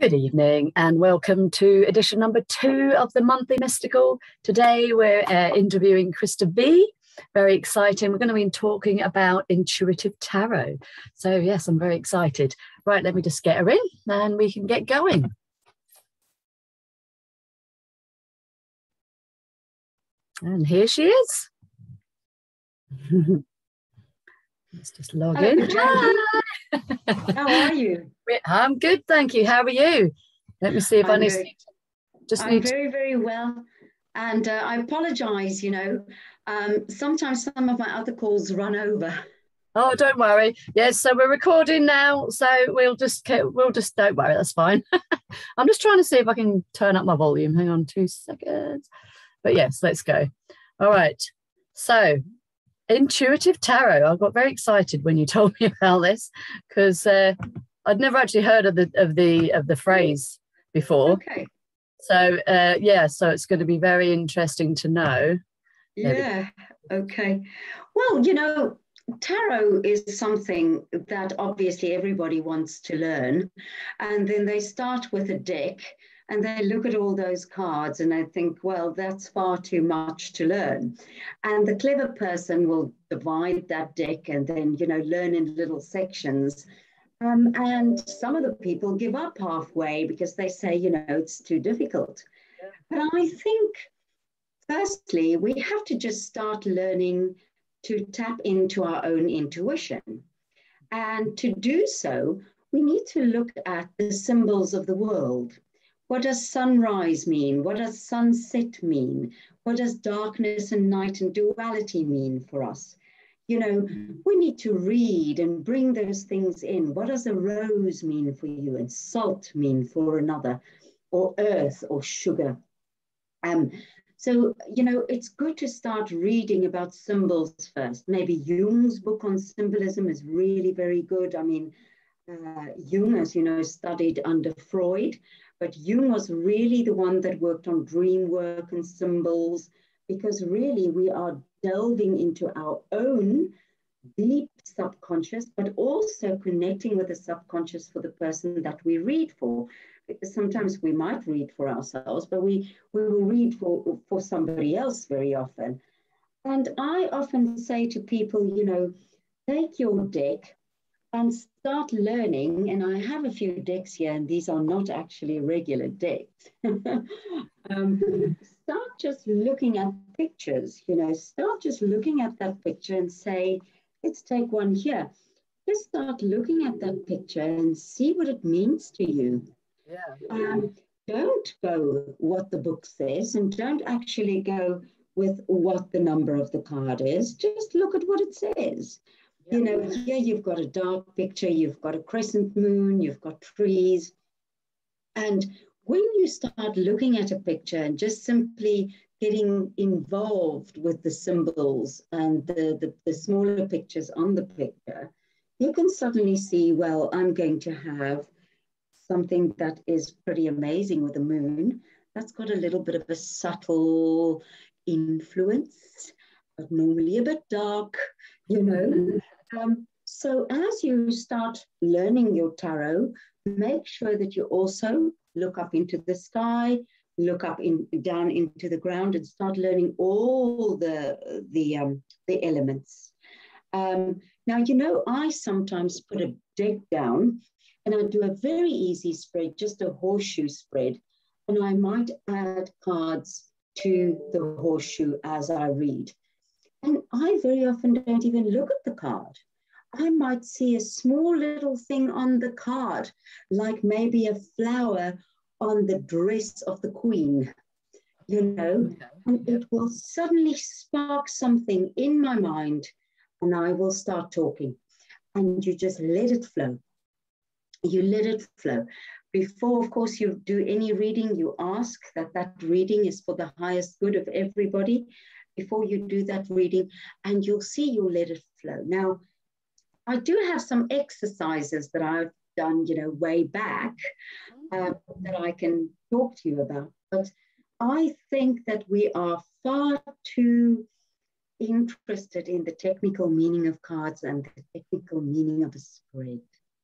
Good evening and welcome to edition number 2 of the Monthly Mystical. Today we're interviewing Christa Vee. Very exciting. We're going to be talking about Intuitive Tarot. So yes, I'm very excited. Right, let me just get her in and we can get going. And here she is. Let's just log in. How are you? I'm good, thank you. How are you? Let me see if I'm very well. And I apologize, sometimes some of my other calls run over. Oh, don't worry. Yes, so we're recording now, so we'll just don't worry, that's fine. I'm just trying to see if I can turn up my volume. Hang on 2 seconds. But yes, let's go. All right. So Intuitive Tarot. I got very excited when you told me about this because I'd never actually heard of the phrase before. Okay. So so it's going to be very interesting to know. Yeah. Okay. Well, tarot is something that obviously everybody wants to learn, and then they start with a deck and they look at all those cards and they think, well, that's far too much to learn. And the clever person will divide that deck and then, learn in little sections. And some of the people give up halfway because they say, it's too difficult. But I think, firstly, we have to just start learning to tap into our own intuition. And to do so, we need to look at the symbols of the world. What does sunrise mean? What does sunset mean? What does darkness and night and duality mean for us? We need to read and bring those things in. What does a rose mean for you and salt mean for another, or earth or sugar? So, it's good to start reading about symbols first. Maybe Jung's book on symbolism is really very good. I mean, Jung, as you know, studied under Freud, but Jung was really the one that worked on dream work and symbols, because really we are delving into our own deep subconscious, but also connecting with the subconscious for the person that we read for. Because sometimes we might read for ourselves, but we will read for somebody else very often. And I often say to people, take your deck and start learning. And I have a few decks here, and these are not actually regular decks. Start just looking at pictures, start just looking at that picture and say, let's take one here. Just start looking at that picture and see what it means to you. Yeah. Don't go what the book says, and don't actually go with what the number of the card is. Just look at what it says. Yeah. Here you've got a dark picture, you've got a crescent moon, you've got trees. And when you start looking at a picture and just simply getting involved with the symbols and the smaller pictures on the picture, you can suddenly see, well, I'm going to have something that is pretty amazing with the moon. That's got a little bit of a subtle influence, but normally a bit dark, So as you start learning your tarot, make sure that you also look up into the sky, look up down into the ground, and start learning all the elements. Now, I sometimes put a deck down and I do a very easy spread, just a horseshoe spread, and I might add cards to the horseshoe as I read. And I very often don't even look at the card. I might see a small little thing on the card, like maybe a flower on the dress of the queen, and it will suddenly spark something in my mind, and I will start talking. And you just let it flow. You let it flow. Before, of course, you do any reading, you ask that reading is for the highest good of everybody before you do that reading, and you'll see you'll let it flow. Now, I do have some exercises that I've done, way back that I can talk to you about, but I think that we are far too interested in the technical meaning of cards and the technical meaning of a spread.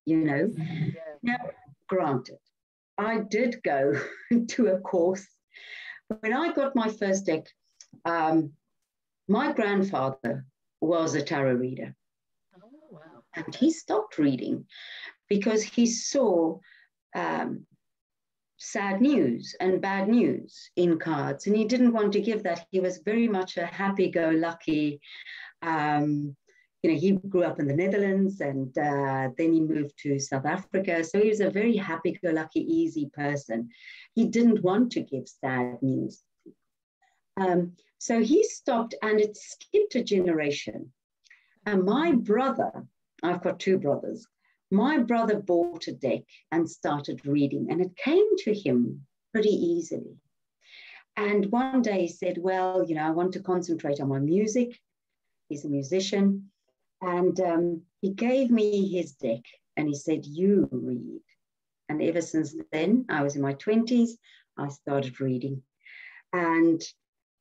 Now, granted, I did go to a course. When I got my first deck, my grandfather was a tarot reader. Oh, wow. And he stopped reading because he saw sad news and bad news in cards, and he didn't want to give that. He was very much a happy-go-lucky. He grew up in the Netherlands, and then he moved to South Africa. So he was a very happy-go-lucky, easy person. He didn't want to give sad news. So he stopped, and it skipped a generation. And my brother, I've got two brothers, my brother bought a deck and started reading, and it came to him pretty easily. And one day he said, well, I want to concentrate on my music. He's a musician. And he gave me his deck, and he said, you read. And ever since then, I was in my 20s, I started reading. And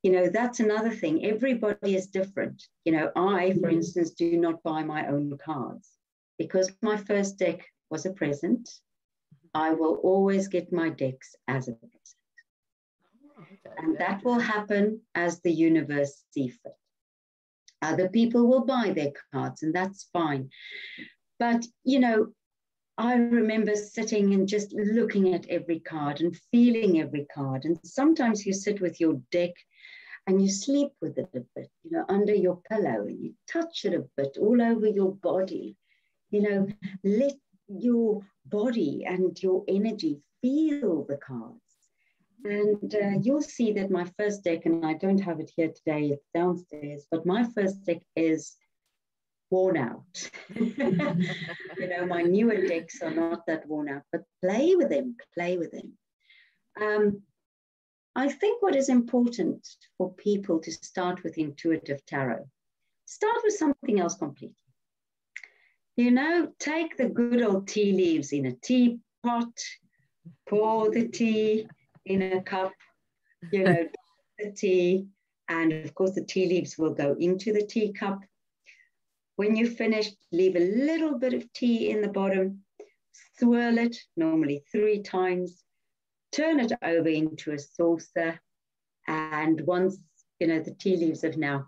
that's another thing. Everybody is different. I, for instance, do not buy my own cards because my first deck was a present. I will always get my decks as a present. And that will happen as the universe sees fit. Other people will buy their cards, and that's fine. But, I remember sitting and just looking at every card and feeling every card. And sometimes you sit with your deck and you sleep with it a bit, under your pillow, and you touch it a bit all over your body. Let your body and your energy feel the cards. And you'll see that my first deck, and I don't have it here today, it's downstairs, but my first deck is worn out. My newer decks are not that worn out, but play with them. I think what is important for people to start with Intuitive Tarot, start with something else completely. Take the good old tea leaves in a teapot, pour the tea in a cup, the tea, and of course the tea leaves will go into the teacup. When you're finished, leave a little bit of tea in the bottom, swirl it, normally 3 times, turn it over into a saucer, and once, the tea leaves have now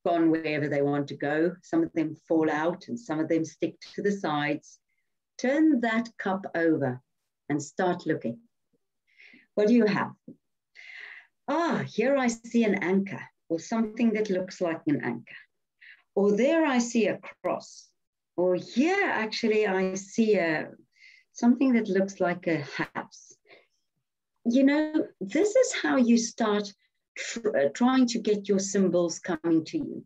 gone wherever they want to go, some of them fall out and some of them stick to the sides, turn that cup over and start looking. What do you have? Here I see an anchor, or something that looks like an anchor. Or there I see a cross. Or here actually I see something that looks like a house. This is how you start trying to get your symbols coming to you.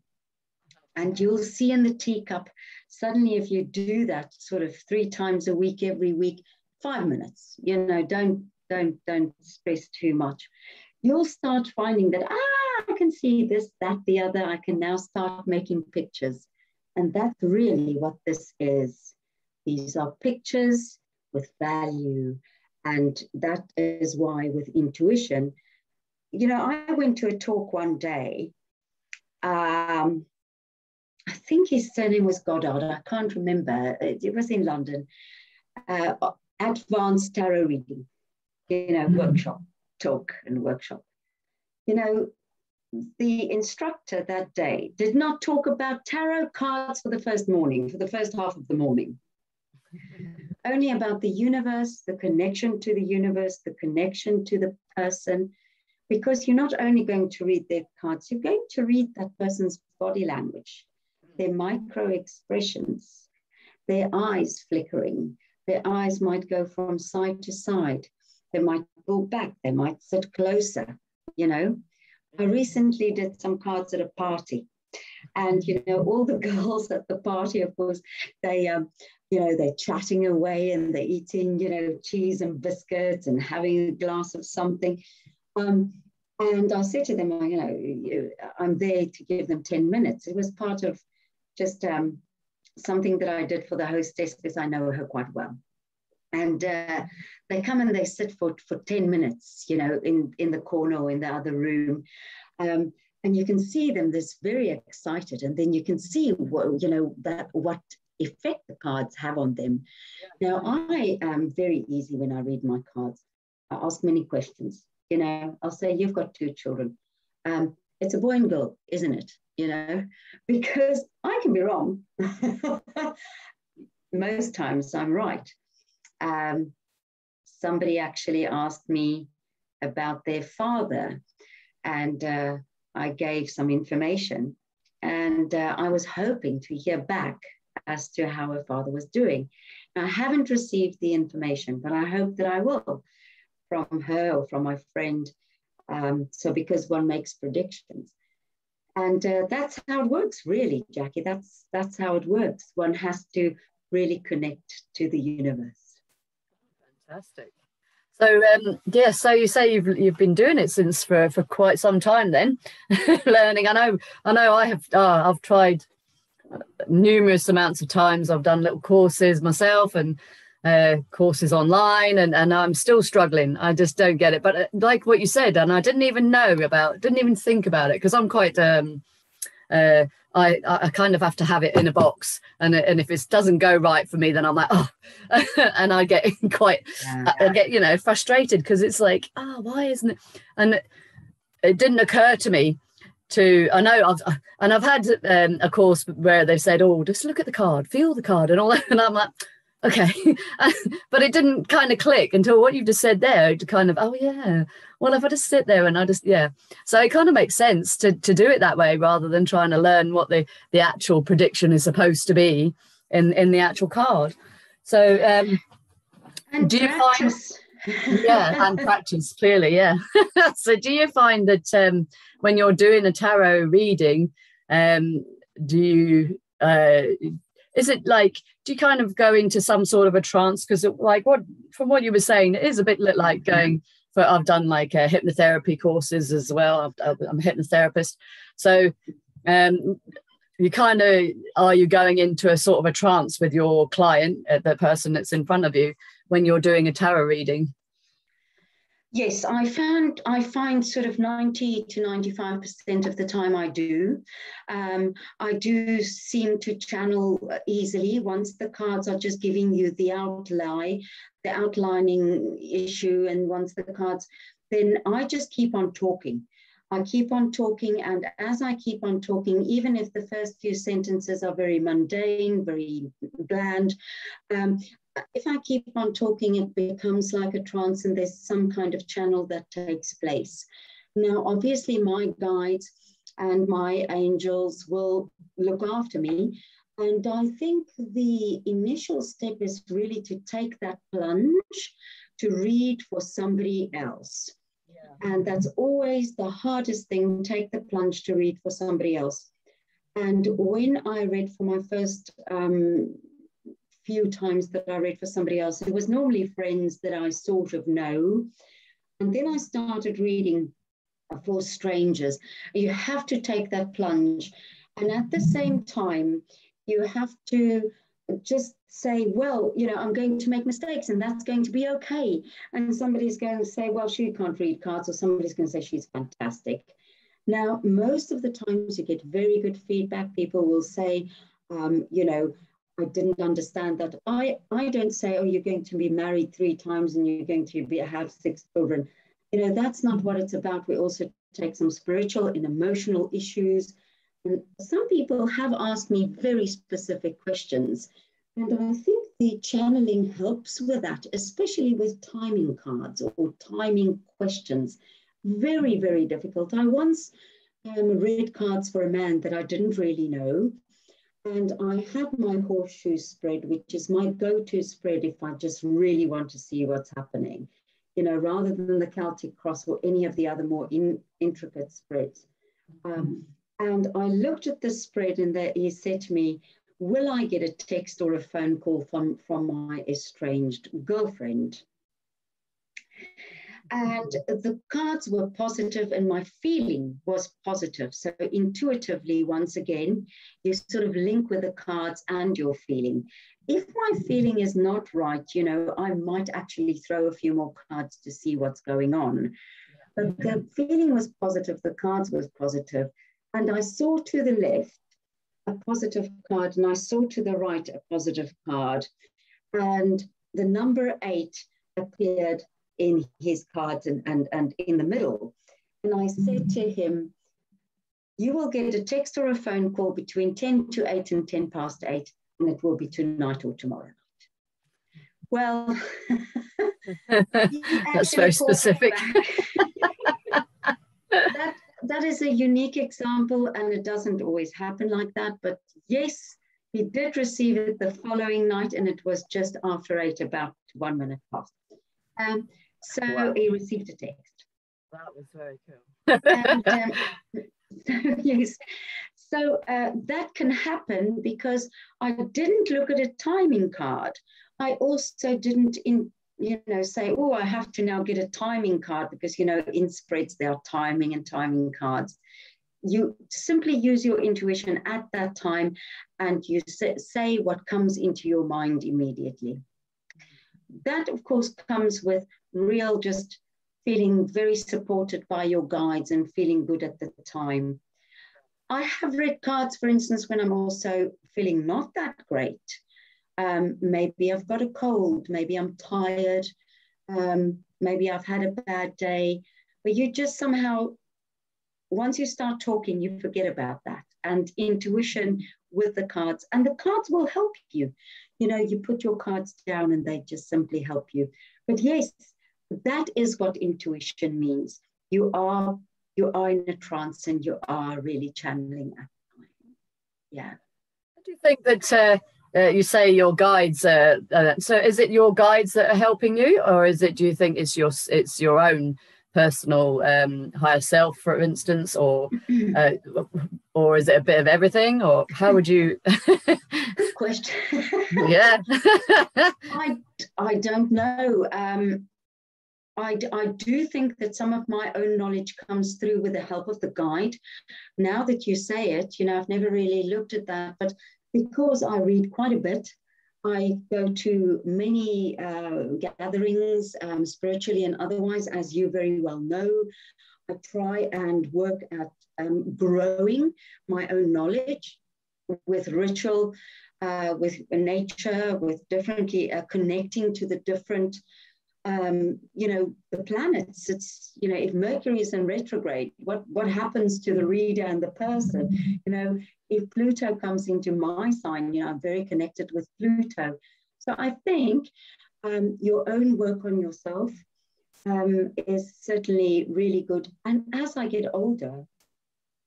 And you'll see in the teacup, suddenly if you do that sort of 3 times a week, every week, 5 minutes, don't stress too much. You'll start finding that, I can see this, that, the other. I can now start making pictures. And that's really what this is. These are pictures with value. And that is why with intuition, I went to a talk one day. I think his surname was Goddard. I can't remember. It was in London. Advanced tarot reading, workshop, talk and workshop. The instructor that day did not talk about tarot cards for the first half of the morning. Only about the universe, the connection to the universe, the connection to the person, because you're not only going to read their cards, you're going to read that person's body language, their micro expressions, their eyes flickering. Their eyes might go from side to side. They might pull back. They might sit closer, I recently did some cards at a party. And, all the girls at the party, of course, they're chatting away and they're eating, cheese and biscuits and having a glass of something. And I said to them, I'm there to give them 10 minutes. It was part of just something that I did for the hostess because I know her quite well. And they come and they sit for 10 minutes, in the corner or in the other room. And you can see them, this very excited. And then you can see, what effect the cards have on them. Now, I am very easy when I read my cards. I ask many questions. You know, I'll say, you've got 2 children. It's a boy and girl, isn't it? You know, because I can be wrong. Most times I'm right. Somebody actually asked me about their father, and I gave some information, and I was hoping to hear back as to how her father was doing. I haven't received the information, but I hope that I will from her or from my friend. So because one makes predictions. And that's how it works, really, Jackie. That's how it works. One has to really connect to the universe. Fantastic. So yeah, so you say you've been doing it since for quite some time then, learning. I know I have. I've tried numerous amounts of times. I've done little courses myself and courses online, and I'm still struggling. I just don't get it. But like what you said, and I didn't even think about it, because I'm quite I kind of have to have it in a box, and if it doesn't go right for me, then I'm like, oh, and I get quite, I get frustrated, because it's like, oh, why isn't it? And it didn't occur to me to, I know I've had a course where they've said, oh, just look at the card, feel the card, and all that, and I'm like, okay, but it didn't kind of click until what you just said there, to kind of, oh yeah, well, if I just sit there and I just, yeah. So it kind of makes sense to do it that way, rather than trying to learn what the actual prediction is supposed to be in the actual card. So and do practice. You find, yeah, and practice, clearly, yeah. So do you find that when you're doing a tarot reading, do you is it like, do you kind of go into some sort of a trance? Because like from what you were saying, it is a bit like going for, I've done like hypnotherapy courses as well. I'm a hypnotherapist. So you kind of, are you going into a sort of a trance with your client, the person that's in front of you, when you're doing a tarot reading? Yes, I find sort of 90 to 95% of the time I do. I do seem to channel easily once the cards are just giving you the outlining issue, and once the cards, then I just keep on talking. I keep on talking, and as I keep on talking, even if the first few sentences are very mundane, very bland, if I keep on talking, it becomes like a trance, and there's some kind of channel that takes place. Now, obviously, my guides and my angels will look after me. And I think the initial step is really to take that plunge to read for somebody else. Yeah. And that's always the hardest thing, take the plunge to read for somebody else. And when I read for my first few times that I read for somebody else, it was normally friends that I sort of know. And then I started reading for strangers. You have to take that plunge. And at the same time, you have to just say, well, I'm going to make mistakes, and that's going to be okay. And somebody's going to say, well, she can't read cards, or somebody's going to say she's fantastic. Now, most of the times you get very good feedback. People will say, I didn't understand that. I don't say, oh, you're going to be married 3 times and you're going to have 6 children. That's not what it's about. We also take some spiritual and emotional issues. And some people have asked me very specific questions. And I think the channeling helps with that, especially with timing cards or timing questions. Very, very difficult. I once read cards for a man that I didn't really know. And I had my Horseshoe Spread, which is my go-to spread if I just really want to see what's happening, rather than the Celtic Cross or any of the other more intricate spreads. And I looked at the spread, and he said to me, will I get a text or a phone call from my estranged girlfriend? And the cards were positive, and my feeling was positive. So intuitively, once again, you sort of link with the cards and your feeling. If my feeling is not right, I might actually throw a few more cards to see what's going on. But the feeling was positive, the cards was positive. And I saw to the left, a positive card, and I saw to the right a positive card, and the number 8 appeared in his cards and in the middle. And I said to him, you will get a text or a phone call between 10 to 8 and 10 past 8, and it will be tonight or tomorrow night. Well, that's very specific. That is a unique example, and it doesn't always happen like that. But yes, he did receive it the following night, and it was just after 8, about 1 minute past. So wow. He received a text. That was very cool. And, so, yes, so that can happen because I didn't look at a timing card. I also didn't say, oh, I have to now get a timing card because, in spreads, there are timing and timing cards. You simply use your intuition at that time, and you say what comes into your mind immediately. That, of course, comes with real just feeling very supported by your guides and feeling good at the time. I have read cards, for instance, when I'm also feeling not that great. Maybe I've got a cold, maybe I'm tired, maybe I've had a bad day, but you just somehow, once you start talking, you forget about that. And intuition with the cards, and the cards will help you. You put your cards down and they just simply help you. But yes, that is what intuition means. You are in a trance and you are really channeling at the time. Yeah. Do you think that you say your guides so is it your guides that are helping you, or do you think it's your own personal higher self, for instance, or is it a bit of everything, or how would you? Good question. Yeah. I don't know. I do think that some of my own knowledge comes through with the help of the guide. Now that you say it, I've never really looked at that, but because I read quite a bit, I go to many gatherings, spiritually and otherwise, as you very well know. I try and work at growing my own knowledge with ritual, with nature, with differently connecting to the different, the planets. It's, if Mercury is in retrograde, what happens to the reader and the person? If Pluto comes into my sign, I'm very connected with Pluto. So I think your own work on yourself is certainly really good. And as I get older,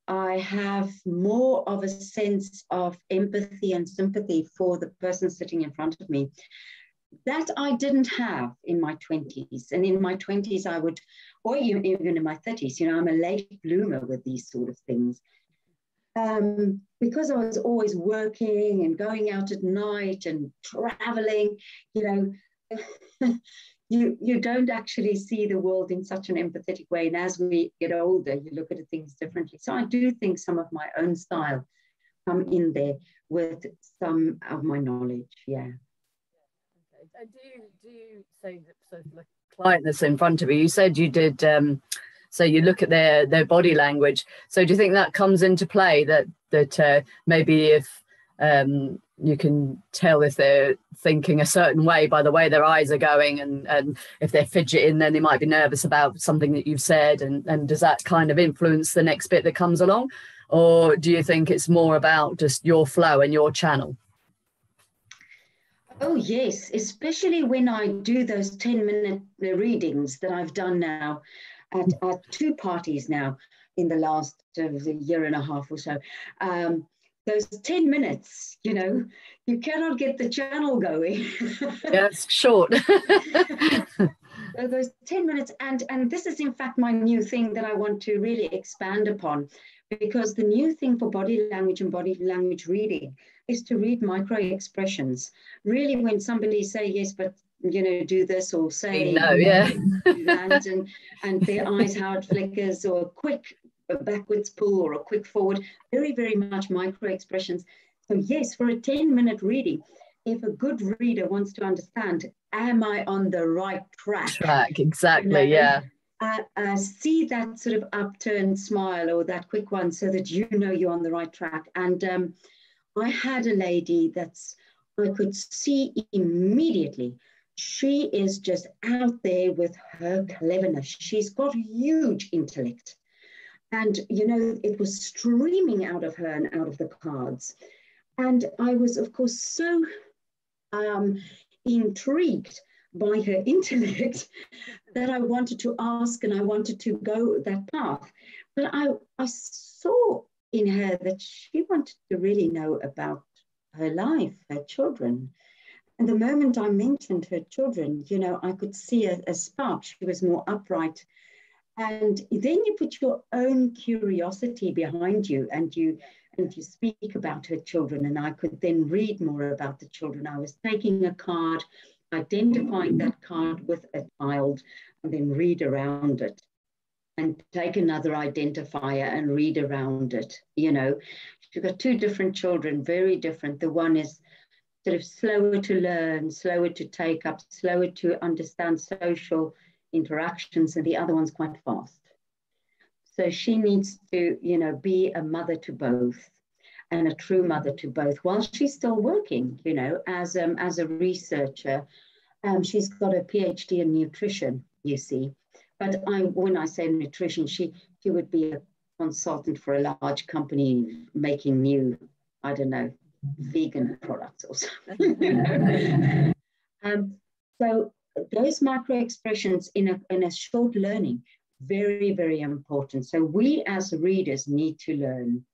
I have more of a sense of empathy and sympathy for the person sitting in front of me that I didn't have in my 20s. And in my 20s, I would, or even in my 30s, I'm a late bloomer with these sort of things. Because I was always working and going out at night and traveling, you don't actually see the world in such an empathetic way. And as we get older, you look at things differently. So I do think some of my own style come in there with some of my knowledge. Yeah. Okay. Do you say that, so the client that's in front of you, you said you did, so you look at their body language. So do you think that comes into play, that maybe if you can tell if they're thinking a certain way by the way their eyes are going, and if they're fidgeting, then they might be nervous about something that you've said, and does that kind of influence the next bit that comes along? Or do you think it's more about just your flow and your channel? Oh, yes, especially when I do those 10-minute readings that I've done now at 2 parties now in the last year and a half or so. Those 10 minutes, you cannot get the channel going. Yeah, it's short. Those 10 minutes, and this is in fact my new thing that I want to really expand upon, because the new thing for body language and body language reading is to read micro expressions. Really, when somebody say yes, but do this, or say no, yeah, do that, and their eyes how it flickers, or a quick backwards pull or a quick forward, very, very much micro expressions. So yes, for a 10-minute reading, if a good reader wants to understand, am I on the right track? Exactly, yeah. See that sort of upturned smile or that quick one, so that you're on the right track. And I had a lady I could see immediately, she is just out there with her cleverness. She's got huge intellect. And, you know, it was streaming out of her and out of the cards. And I was, of course, so intrigued by her intellect that I wanted to ask and I wanted to go that path. But I saw in her that she wanted to really know about her life, her children. And the moment I mentioned her children, you know, I could see a spark. She was more upright. And then you put your own curiosity behind you and you speak about her children. And I could then read more about the children. I was taking a card, identifying that card with a child, and then read around it. And take another identifier and read around it. You know, she's got two different children, very different. The one is sort of slower to learn, slower to take up, slower to understand social interactions, and the other one's quite fast. So she needs to, you know, be a mother to both and a true mother to both while she's still working, you know, as a researcher. She's got a PhD in nutrition, you see. But when I say nutrition, she would be a consultant for a large company making new, I don't know, vegan products or something. You know? So those micro expressions in a short learning, very, very important. So we as readers need to learn.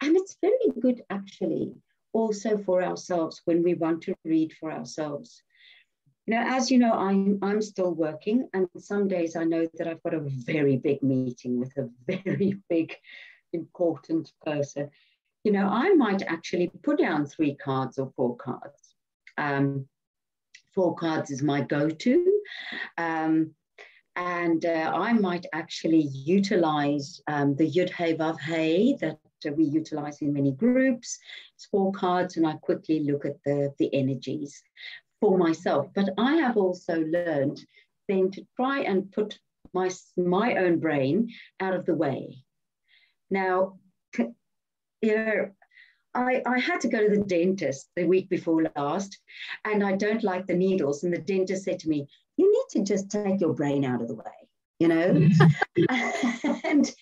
And it's very good actually also for ourselves when we want to read for ourselves. Now, as you know, I'm still working, and some days I know that I've got a very big meeting with a very big, important person. You know, I might actually put down 3 cards or 4 cards. 4 cards is my go-to. And I might actually utilize the Yud Hey Vav Hey that we utilize in many groups. It's 4 cards, and I quickly look at the energies for myself. But I have also learned then to try and put my own brain out of the way. Now, you know, I had to go to the dentist the week before last, and I don't like the needles. And the dentist said to me, you need to just take your brain out of the way, you know? And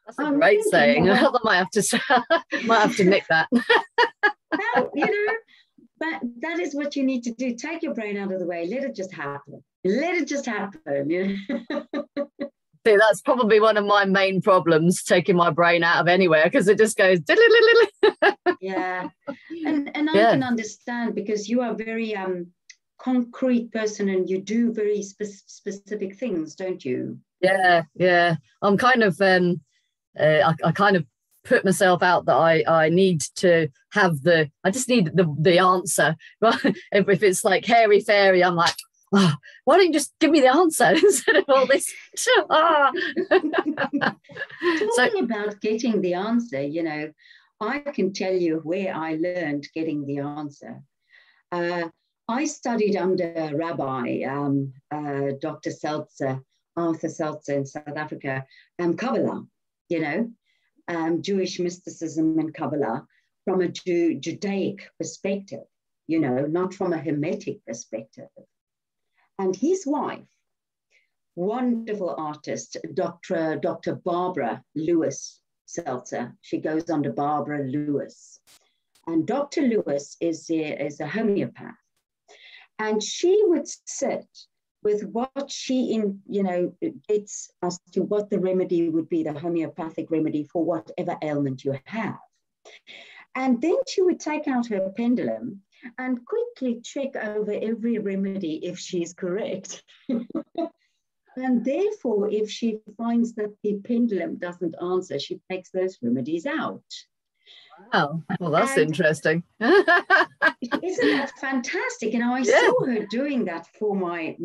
that's a great saying. Well, I might have to nick that. Well, you know, but that is what you need to do. Take your brain out of the way. Let it just happen. Let it just happen. You know? See, that's probably one of my main problems, taking my brain out of anywhere, because it just goes. Yeah, and I can understand, because you are a very concrete person and you do very specific things, don't you? Yeah. I'm kind of I kind of put myself out that I need to have I just need the answer. Right? If it's like hairy fairy, I'm like, oh, why don't you just give me the answer instead of all this? Talking about getting the answer, you know, I can tell you where I learned getting the answer. I studied under a rabbi, Dr. Arthur Seltzer in South Africa, Kabbalah, you know, Jewish mysticism and Kabbalah from a Judaic perspective, you know, not from a Hermetic perspective. And his wife, wonderful artist, Dr. Barbara Lewis Seltzer, she goes under Barbara Lewis. And Dr. Lewis is a homeopath. And she would sit with what she gets as to what the remedy would be, the homeopathic remedy for whatever ailment you have. And then she would take out her pendulum and quickly check over every remedy if she's correct. And therefore, if she finds that the pendulum doesn't answer, she takes those remedies out. Wow, well, that's interesting. Isn't that fantastic? You know, I saw her doing that for my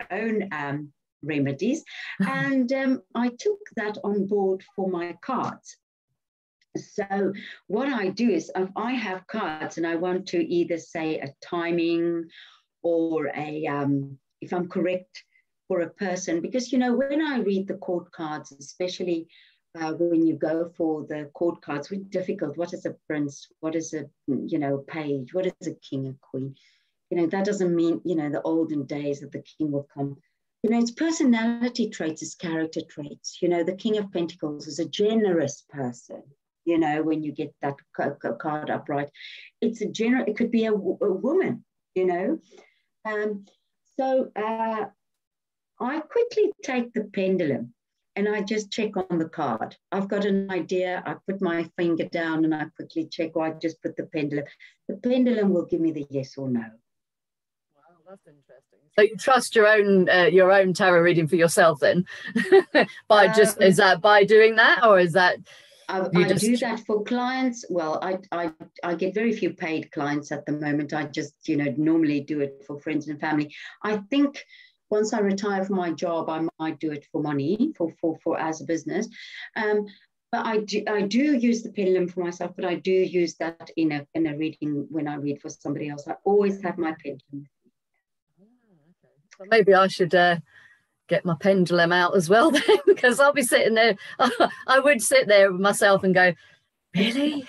own remedies, and I took that on board for my cards. So what I do is, if I have cards and I want to either say a timing or if I'm correct for a person, because, you know, when I read the court cards, especially when you go for the court cards, it's difficult. What is a prince? What is a, you know, page? What is a king, a queen? You know, that doesn't mean, you know, the olden days that the king will come. You know, it's personality traits, it's character traits. You know, the King of Pentacles is a generous person. You know, when you get that card upright, it's a general, it could be a woman, you know. So I quickly take the pendulum and I just check on the card. I've got an idea, I put my finger down and I quickly check, or I just put the pendulum. The pendulum will give me the yes or no. Wow, that's interesting. So you trust your own tarot reading for yourself then? By just, is that by doing that, or is that I do that for clients? Well, I get very few paid clients at the moment. I just, you know, normally do it for friends and family. I think once I retire from my job, I might do it for money, for as a business. But I do use the pendulum for myself, but I do use that in a reading when I read for somebody else. I always have my pendulum. Okay. So maybe I should get my pendulum out as well then, because I'll be sitting there. I would sit there with myself and go, really?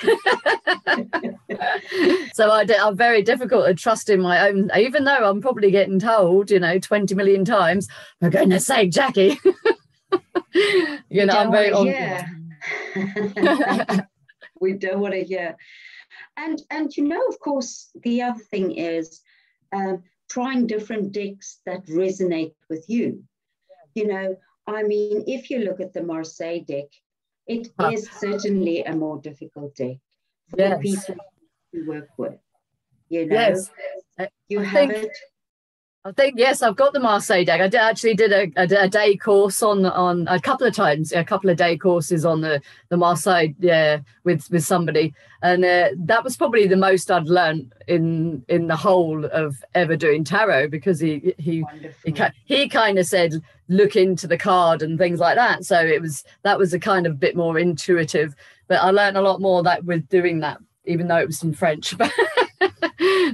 So I'm very difficult at trusting my own, even though I'm probably getting told, you know, 20 million times, for goodness sake, Jackie. You know, I'm very we don't want to hear. And you know, of course, the other thing is trying different decks that resonate with you. You know, I mean, if you look at the Marseille deck, it is certainly a more difficult deck for people to work with. You know, yes. You have it. I think, yes, I've got the Marseille deck. I actually did a day course on a couple of times, a couple of day courses on the Marseille, with somebody. And that was probably the most I'd learned in the whole of ever doing tarot, because he kind of said, look into the card and things like that. So that was a kind of bit more intuitive, but I learned a lot more that with doing that, even though it was in French.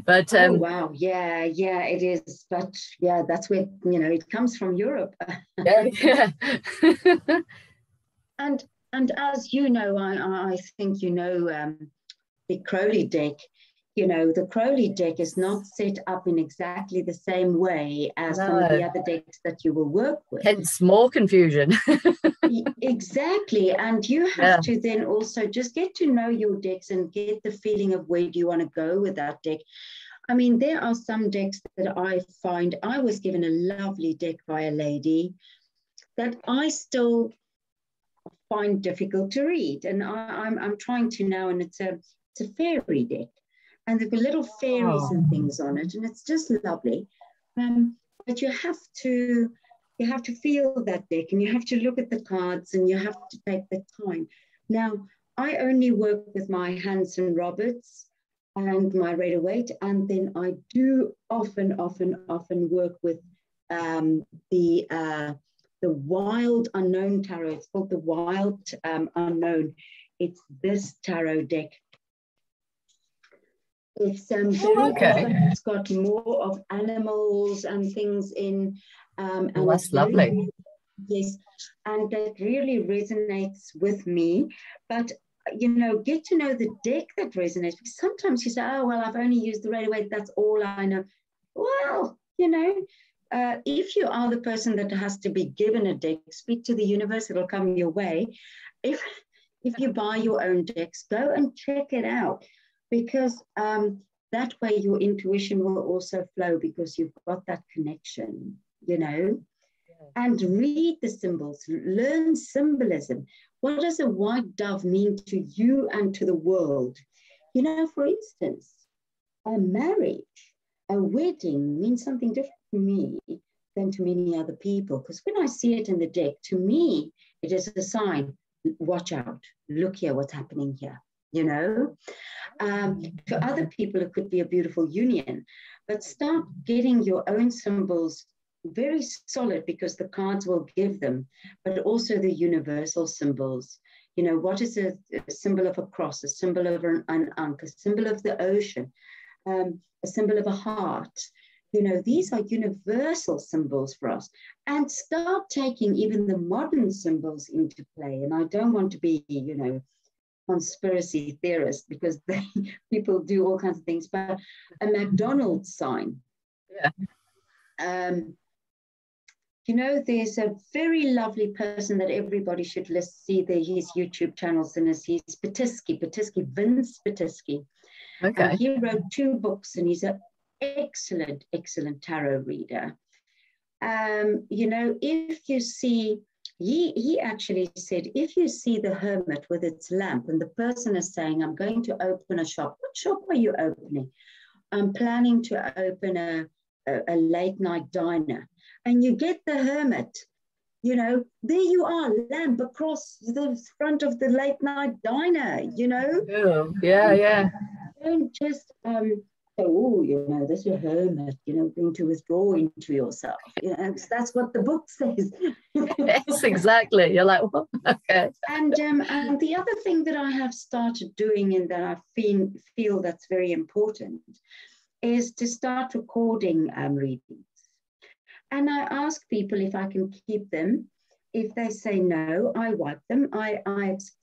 But oh wow, yeah, it is. But yeah, that's where, you know, it comes from Europe. yeah. And as you know, I think you know, the Crowley deck. You know, the Crowley deck is not set up in exactly the same way as some of the other decks that you will work with. Hence more confusion. Exactly. And you have to then also just get to know your decks and get the feeling of where do you want to go with that deck. I mean, there are some decks that I find, I was given a lovely deck by a lady that I still find difficult to read. And I'm trying to now, and it's a fairy deck. And there are little fairies and things on it, and it's just lovely. But you have to feel that deck, and you have to look at the cards, and you have to take the time. Now, I only work with my Hanson Roberts and my Rider-Waite, and then I do often work with the Wild Unknown Tarot. It's called the Wild Unknown. It's this tarot deck. It's it's got more of animals and things in. And that's lovely. Yes, and that really resonates with me. But you know, get to know the deck that resonates, because sometimes you say, oh well, I've only used the Rider-Waite, that's all I know. Well, you know, if you are the person that has to be given a deck, speak to the universe, it'll come your way. If you buy your own decks, go and check it out. Because that way your intuition will also flow, because you've got that connection, you know. And read the symbols, learn symbolism. What does a white dove mean to you and to the world? You know, for instance, a marriage, a wedding means something different to me than to many other people. Because when I see it in the deck, to me, it is a sign, watch out, look here, what's happening here. You know, to other people, it could be a beautiful union, but start getting your own symbols very solid, because the cards will give them, but also the universal symbols. You know, what is a symbol of a cross, a symbol of an ankh, a symbol of the ocean, a symbol of a heart, You know, these are universal symbols for us. And start taking even the modern symbols into play. And I don't want to be, you know, conspiracy theorist, because people do all kinds of things, but a McDonald's sign. Yeah. You know, there's a very lovely person that everybody should see his YouTube channels, and he's Vince Patisky. Okay. He wrote 2 books, and he's an excellent tarot reader. You know, if you see, he actually said, if you see the hermit with its lamp and the person is saying, I'm going to open a shop. What shop are you opening? I'm planning to open a late night diner. And you get the hermit, you know, there you are, lamp across the front of the late night diner, you know. Oh, yeah. Don't just oh, you know, this is a hermit, you know, going to withdraw into yourself. You know, that's what the book says. Yes, exactly. You're like, what? Okay. And the other thing that I have started doing, and that I feel that's very important, is to start recording readings. And I ask people if I can keep them. If they say no, I wipe them. I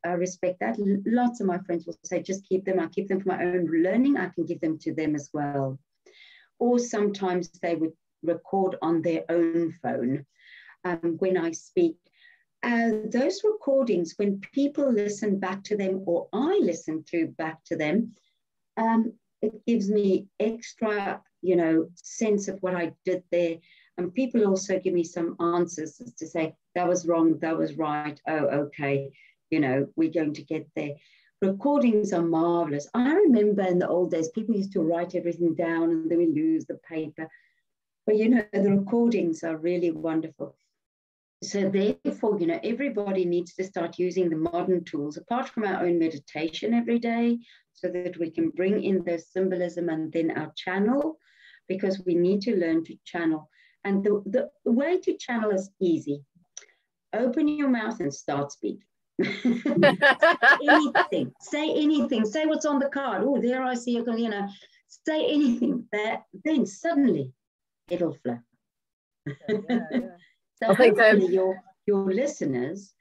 respect that. Lots of my friends will say, just keep them. I keep them for my own learning. I can give them to them as well. Or sometimes they would record on their own phone when I speak. Those recordings, when people listen back to them, or I listen back to them, it gives me extra, you know, sense of what I did there. And people also give me some answers to say, that was wrong, that was right. Oh, okay. You know, we're going to get there. Recordings are marvelous. I remember in the old days, people used to write everything down and then we lose the paper. But, you know, the recordings are really wonderful. So therefore, you know, everybody needs to start using the modern tools, apart from our own meditation every day, so that we can bring in the symbolism and then our channel, because we need to learn to channel. And the way to channel is easy. Open your mouth and start speaking. Anything. Say anything. Say what's on the card. Oh, there I see, you know, say anything. Then suddenly it'll flow. So hopefully your listeners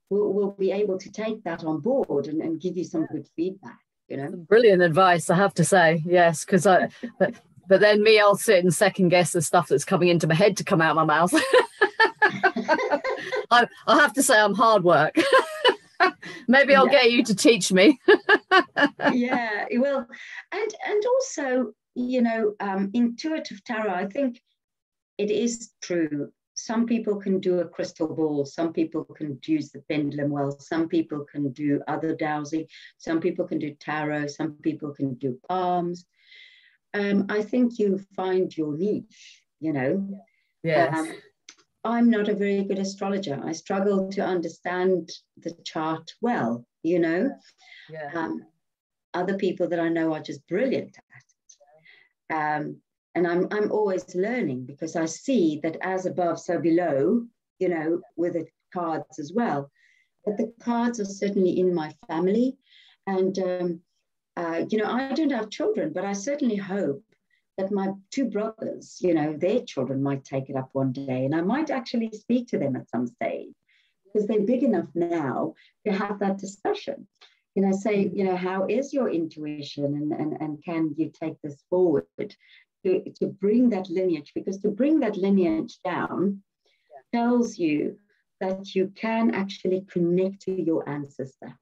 will be able to take that on board and give you some good feedback. You know, some brilliant advice, I have to say. Yes, because but then I'll sit and second guess the stuff that's coming into my head to come out of my mouth. I have to say I'm hard work. Maybe I'll get you to teach me. Yeah, well, and also, you know, intuitive tarot, I think it is true. Some people can do a crystal ball. Some people can use the pendulum well. Some people can do other dowsing. Some people can do tarot. Some people can do palms. I think you find your niche, you know. Yes. I'm not a very good astrologer. I struggle to understand the chart well, you know. Yeah. Other people that I know are just brilliant at it. And I'm always learning, because I see that as above, so below, you know, with the cards as well. But the cards are certainly in my family. And, you know, I don't have children, but I certainly hope that my 2 brothers, you know, their children might take it up one day. And I might actually speak to them at some stage, because they're big enough now to have that discussion. You know, say, you know, how is your intuition, and can you take this forward? To bring that lineage, because to bring that lineage down tells you that you can actually connect to your ancestor.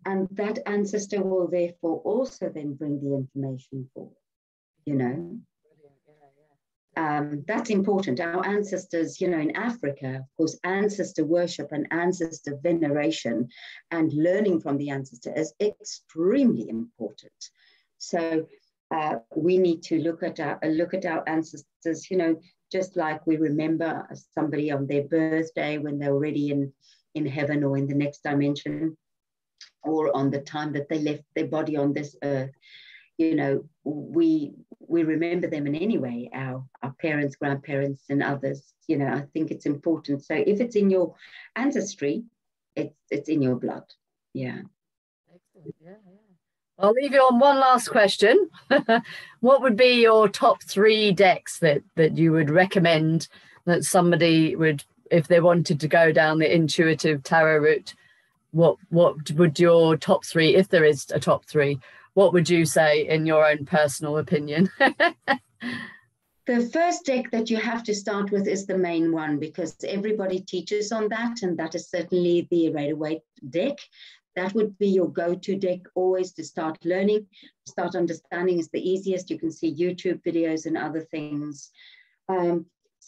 And that ancestor will therefore also then bring the information forward, you know. That's important. Our ancestors, you know, in Africa, of course, ancestor worship and ancestor veneration and learning from the ancestor is extremely important. So we need to look at our ancestors, you know, just like we remember somebody on their birthday when they're already in heaven or in the next dimension, or on the time that they left their body on this earth. You know, we remember them in any way, our parents, grandparents, and others. You know, I think it's important. So if it's in your ancestry, it's in your blood. Yeah. Excellent. Yeah. I'll leave you on one last question. What would be your top 3 decks that you would recommend that somebody would, if they wanted to go down the intuitive tarot route? What would your top 3, if there is a top 3, what would you say in your own personal opinion? The first deck that you have to start with is the main one, because everybody teaches on that, and that is certainly the Rider-Waite deck. That would be your go-to deck always to start learning, start understanding is the easiest. You can see YouTube videos and other things.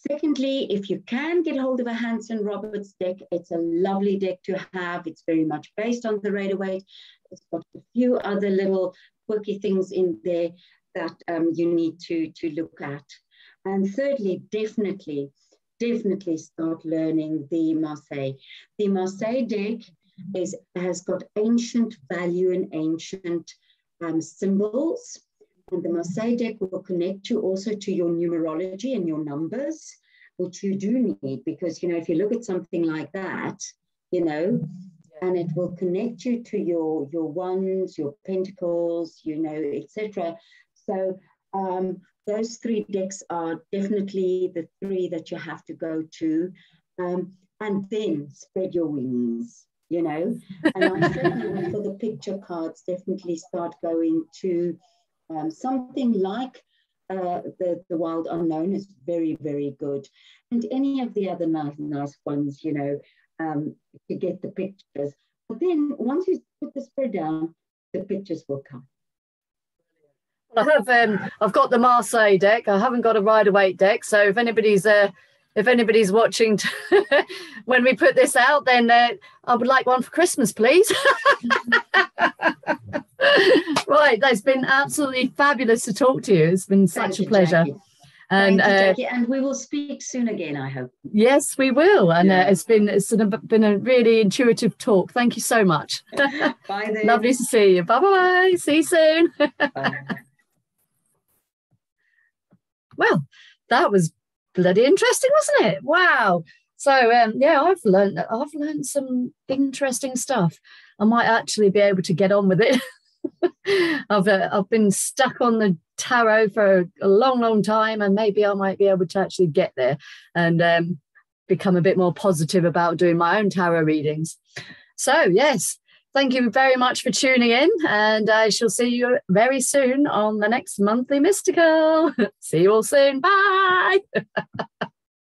Secondly, if you can get hold of a Hanson Roberts deck, it's a lovely deck to have. It's very much based on the Rider-Waite. It's got a few other little quirky things in there that you need to look at. And thirdly, definitely start learning the Marseille. The Marseille deck has got ancient value and ancient symbols. And the Marseille deck will connect you also to your numerology and your numbers, which you do need, because, you know, if you look at something like that, you know, and it will connect you to your wands, your pentacles, you know, etc. So those 3 decks are definitely the 3 that you have to go to, and then spread your wings, you know. And I certainly, for the picture cards, definitely start going to something like the Wild Unknown is very, very good. And any of the other nice ones, you know, to get the pictures. But then once you put the spread down, the pictures will come. I've got the Marseille deck. I haven't got a Rider-Waite deck. So if anybody's watching when we put this out, then I would like one for Christmas, please. Right, that's been absolutely fabulous to talk to you. It's been such a pleasure. Jackie. And thank you, Jackie. And we will speak soon again, I hope. Yes, we will. And it's been a really intuitive talk. Thank you so much. Bye then. Lovely to see you. Bye. See you soon. Bye. Well, that was bloody interesting, wasn't it? Wow. So yeah, I've learned some interesting stuff. I might actually be able to get on with it. I've been stuck on the tarot for a long time, and maybe I might be able to actually get there and become a bit more positive about doing my own tarot readings. So yes, thank you very much for tuning in, and I shall see you very soon on the next Monthly Mystical. See you all soon. Bye.